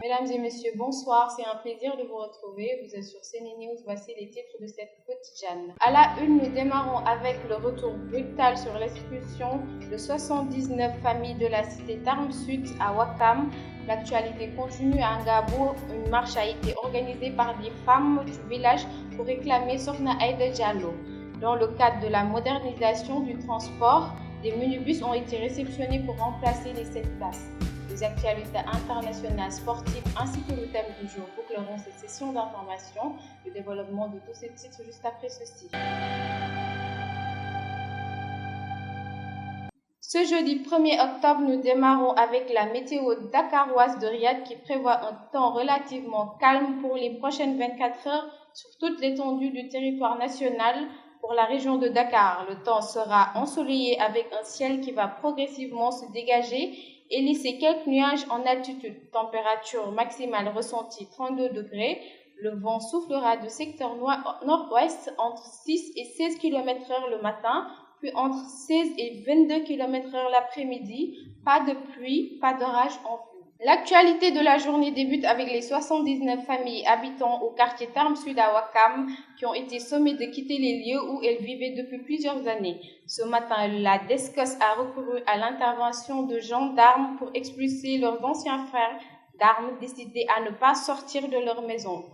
Mesdames et messieurs, bonsoir. C'est un plaisir de vous retrouver. Vous êtes sur CNews. Voici les titres de cette quotidienne. À la une, nous démarrons avec le retour brutal sur l'expulsion de 79 familles de la cité Tarm Sud à Ouakam. L'actualité continue à Ngabo. Une marche a été organisée par des femmes du village pour réclamer Sokhna Aïda Diallo. Dans le cadre de la modernisation du transport, des minibus ont été réceptionnés pour remplacer les 7 places. Les actualités internationales, sportives ainsi que le thème du jour boucleront cette session d'information. Le développement de tous ces titres juste après ceci. Ce jeudi 1er octobre, nous démarrons avec la météo dakaroise de Riyad qui prévoit un temps relativement calme pour les prochaines 24 heures sur toute l'étendue du territoire national. Pour la région de Dakar, le temps sera ensoleillé avec un ciel qui va progressivement se dégager et laisser quelques nuages en altitude. Température maximale ressentie 32 degrés. Le vent soufflera de secteur nord-ouest entre 6 et 16 km/h le matin, puis entre 16 et 22 km/h l'après-midi. Pas de pluie, pas d'orage en vue. L'actualité de la journée débute avec les 79 familles habitant au quartier Tarm Sud à Ouakam qui ont été sommées de quitter les lieux où elles vivaient depuis plusieurs années. Ce matin, la DSCOS a recouru à l'intervention de gendarmes pour expulser leurs anciens frères d'armes décidés à ne pas sortir de leur maison.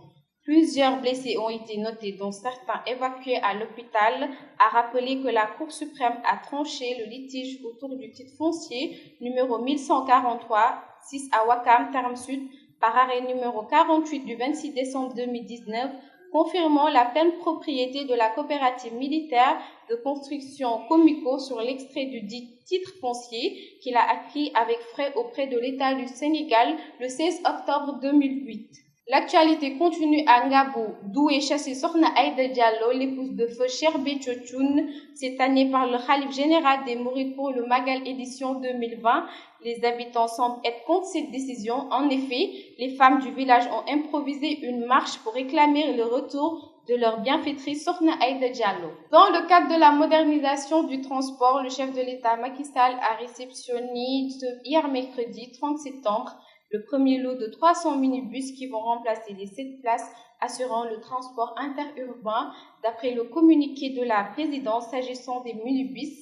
Plusieurs blessés ont été notés, dont certains évacués à l'hôpital, a rappelé que la Cour suprême a tranché le litige autour du titre foncier numéro 1143-6 à Ouakam, Tarm Sud, par arrêt numéro 48 du 26 décembre 2019, confirmant la pleine propriété de la coopérative militaire de construction Comico sur l'extrait du dit titre foncier qu'il a acquis avec frais auprès de l'État du Sénégal le 16 octobre 2008. L'actualité continue à Ngabo, d'où est chassée Sokhna Aïda Diallo, l'épouse de feu Cheikh Béthio Thioune, cette année par le Khalife général des Mourides pour le Magal édition 2020. Les habitants semblent être contre cette décision. En effet, les femmes du village ont improvisé une marche pour réclamer le retour de leur bienfaitrice Sokhna Aïda Diallo. Dans le cadre de la modernisation du transport, le chef de l'État Macky Sall a réceptionné hier mercredi 30 septembre le premier lot de 300 minibus qui vont remplacer les 7 places assurant le transport interurbain. D'après le communiqué de la présidence s'agissant des minibus,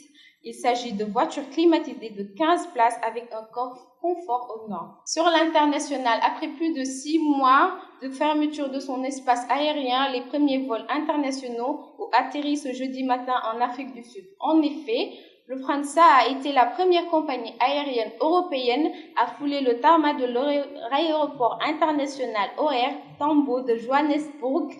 il s'agit de voitures climatisées de 15 places avec un confort aux normes. Sur l'international, après plus de 6 mois de fermeture de son espace aérien, les premiers vols internationaux ont atterri ce jeudi matin en Afrique du Sud. En effet, Lufthansa a été la première compagnie aérienne européenne à fouler le tarmac de l'aéroport international OR Tambo de Johannesburg,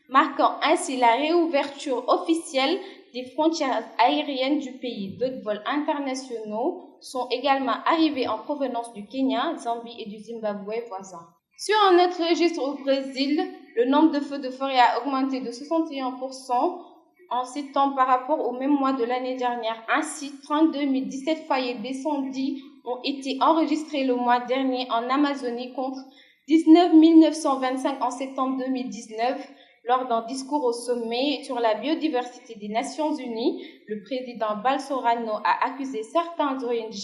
marquant ainsi la réouverture officielle des frontières aériennes du pays. D'autres vols internationaux sont également arrivés en provenance du Kenya, Zambie et du Zimbabwe voisins. Sur un autre registre au Brésil, le nombre de feux de forêt a augmenté de 61% en septembre par rapport au même mois de l'année dernière. Ainsi, 32 017 foyers d'incendie ont été enregistrés le mois dernier en Amazonie contre 19 925 en septembre 2019. Lors d'un discours au sommet sur la biodiversité des Nations Unies, le président Bolsonaro a accusé certains ONG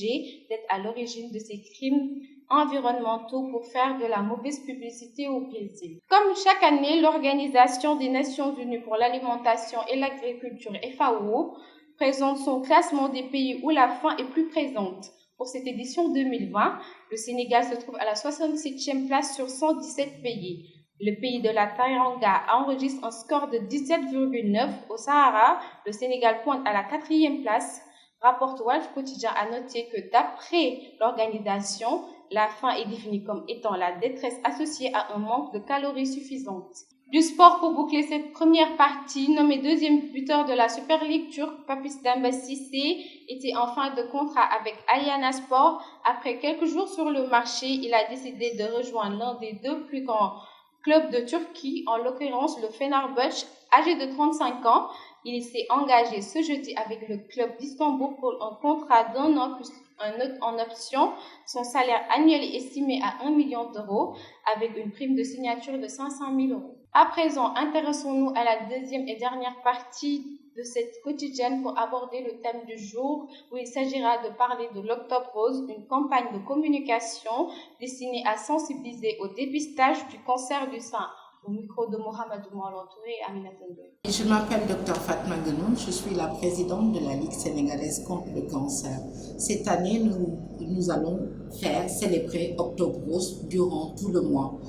d'être à l'origine de ces crimes environnementaux pour faire de la mauvaise publicité au Brésil. Comme chaque année, l'Organisation des Nations Unies pour l'alimentation et l'agriculture FAO présente son classement des pays où la faim est plus présente. Pour cette édition 2020, le Sénégal se trouve à la 67e place sur 117 pays. Le pays de la Teranga enregistre un score de 17,9. Au Sahara, le Sénégal pointe à la 4e place. Rapporte Wolf Quotidien a noté que d'après l'organisation, la faim est définie comme étant la détresse associée à un manque de calories suffisantes. Du sport pour boucler cette première partie, nommé deuxième buteur de la Super League turque, Papis Demba Cissé était en fin de contrat avec Ayana Sport. Après quelques jours sur le marché, il a décidé de rejoindre l'un des deux plus grands clubs de Turquie, en l'occurrence le Fenerbahçe. Âgé de 35 ans, il s'est engagé ce jeudi avec le club d'Istanbul pour un contrat d'un an plus un autre en option. Son salaire annuel est estimé à 1 million d'euros avec une prime de signature de 500 000 euros. À présent, intéressons-nous à la deuxième et dernière partie de cette quotidienne pour aborder le thème du jour où il s'agira de parler de l'Octobre Rose, une campagne de communication destinée à sensibiliser au dépistage du cancer du sein. Au micro de Mohamedou Moualantouré et Aminata Ndoye. Je m'appelle Dr Fatma Guenoun, je suis la présidente de la Ligue sénégalaise contre le cancer. Cette année, nous allons célébrer Octobre Rose durant tout le mois.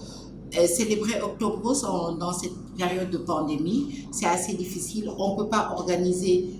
Célébrer Octobre Rose dans cette période de pandémie, c'est assez difficile. On ne peut pas organiser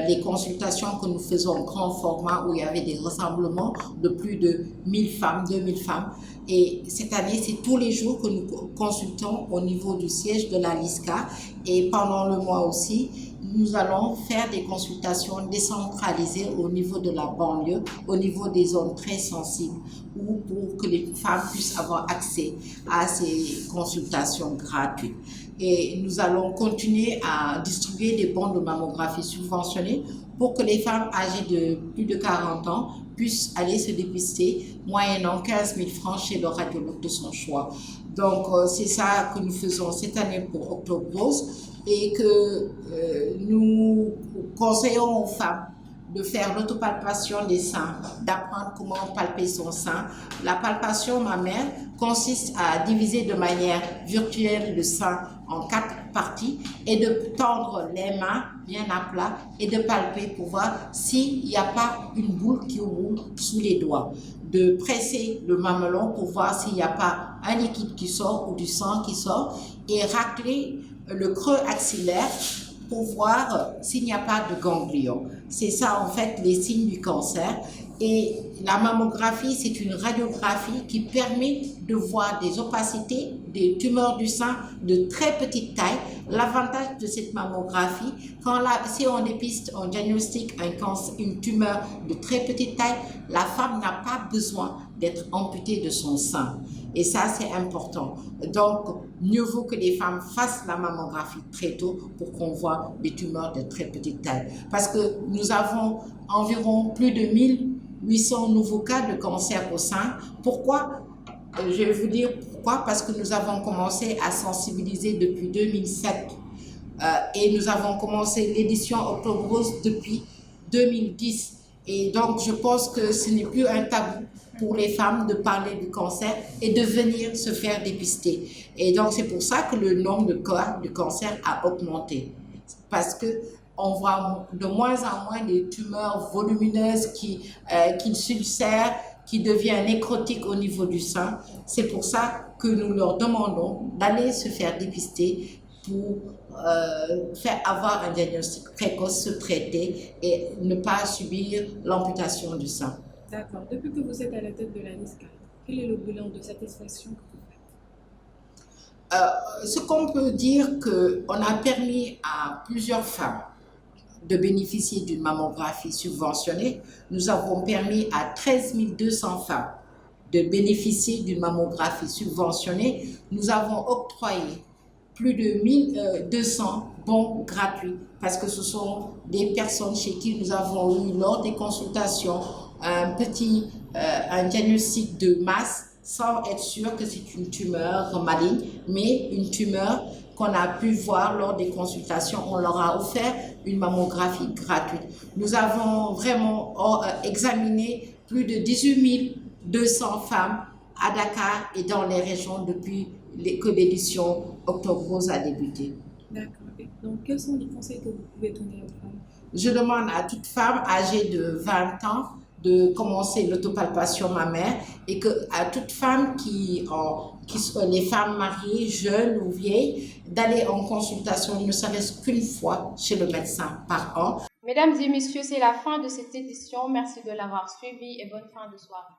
les consultations que nous faisons en grand format où il y avait des rassemblements de plus de 1000 femmes, 2000 femmes. Et cette année, c'est tous les jours que nous consultons au niveau du siège de la LISCA. Et pendant le mois aussi, nous allons faire des consultations décentralisées au niveau de la banlieue, au niveau des zones très sensibles, pour que les femmes puissent avoir accès à ces consultations gratuites. Et nous allons continuer à distribuer des bons de mammographie subventionnés pour que les femmes âgées de plus de 40 ans puissent aller se dépister moyennant 15 000 francs chez le radiologue de son choix. Donc, c'est ça que nous faisons cette année pour Octobre Rose et que nous conseillons aux femmes de faire l'autopalpation des seins, d'apprendre comment palper son sein. La palpation mammaire consiste à diviser de manière virtuelle le sein en 4 parties et de tendre les mains bien à plat et de palper pour voir s'il n'y a pas une boule qui roule sous les doigts. De presser le mamelon pour voir s'il n'y a pas un liquide qui sort ou du sang qui sort et racler le creux axillaire pour voir s'il n'y a pas de ganglion. C'est ça en fait les signes du cancer. Et la mammographie, c'est une radiographie qui permet de voir des opacités, des tumeurs du sein de très petite taille. L'avantage de cette mammographie, si on dépiste, on diagnostique une tumeur de très petite taille, la femme n'a pas besoin d'être amputée de son sein. Et ça, c'est important. Donc, mieux vaut que les femmes fassent la mammographie très tôt pour qu'on voit des tumeurs de très petite taille. Parce que nous avons environ plus de 1800 nouveaux cas de cancer au sein. Pourquoi? Je vais vous dire pourquoi. Parce que nous avons commencé à sensibiliser depuis 2007 et nous avons commencé l'édition Octobre Rose depuis 2010. Et donc, je pense que ce n'est plus un tabou pour les femmes de parler du cancer et de venir se faire dépister. Et donc, c'est pour ça que le nombre de cas de cancer a augmenté. Parce que on voit de moins en moins des tumeurs volumineuses qui s'ulcèrent, qui deviennent nécrotiques au niveau du sein. C'est pour ça que nous leur demandons d'aller se faire dépister pour avoir un diagnostic précoce, se traiter et ne pas subir l'amputation du sein. D'accord. Depuis que vous êtes à la tête de la LISCA, quel est le bilan de satisfaction que vous faites? Ce qu'on peut dire, qu'on a permis à plusieurs femmes de bénéficier d'une mammographie subventionnée. Nous avons permis à 13 200 femmes de bénéficier d'une mammographie subventionnée. Nous avons octroyé plus de 1200 bons gratuits parce que ce sont des personnes chez qui nous avons eu lors des consultations un diagnostic de masse sans être sûr que c'est une tumeur maligne, mais une tumeur qu'on a pu voir lors des consultations. On leur a offert une mammographie gratuite. Nous avons vraiment examiné plus de 18 200 femmes à Dakar et dans les régions depuis que l'édition Octobre Rose a débuté. D'accord. Donc, quels sont les conseils que vous pouvez donner aux femmes? Je demande à toute femme âgée de 20 ans de commencer l'autopalpation mammaire et à toute femme qui soit les femmes mariées, jeunes ou vieilles, d'aller en consultation ne serait-ce qu'une fois chez le médecin par an. Mesdames et messieurs, c'est la fin de cette édition. Merci de l'avoir suivi et bonne fin de soirée.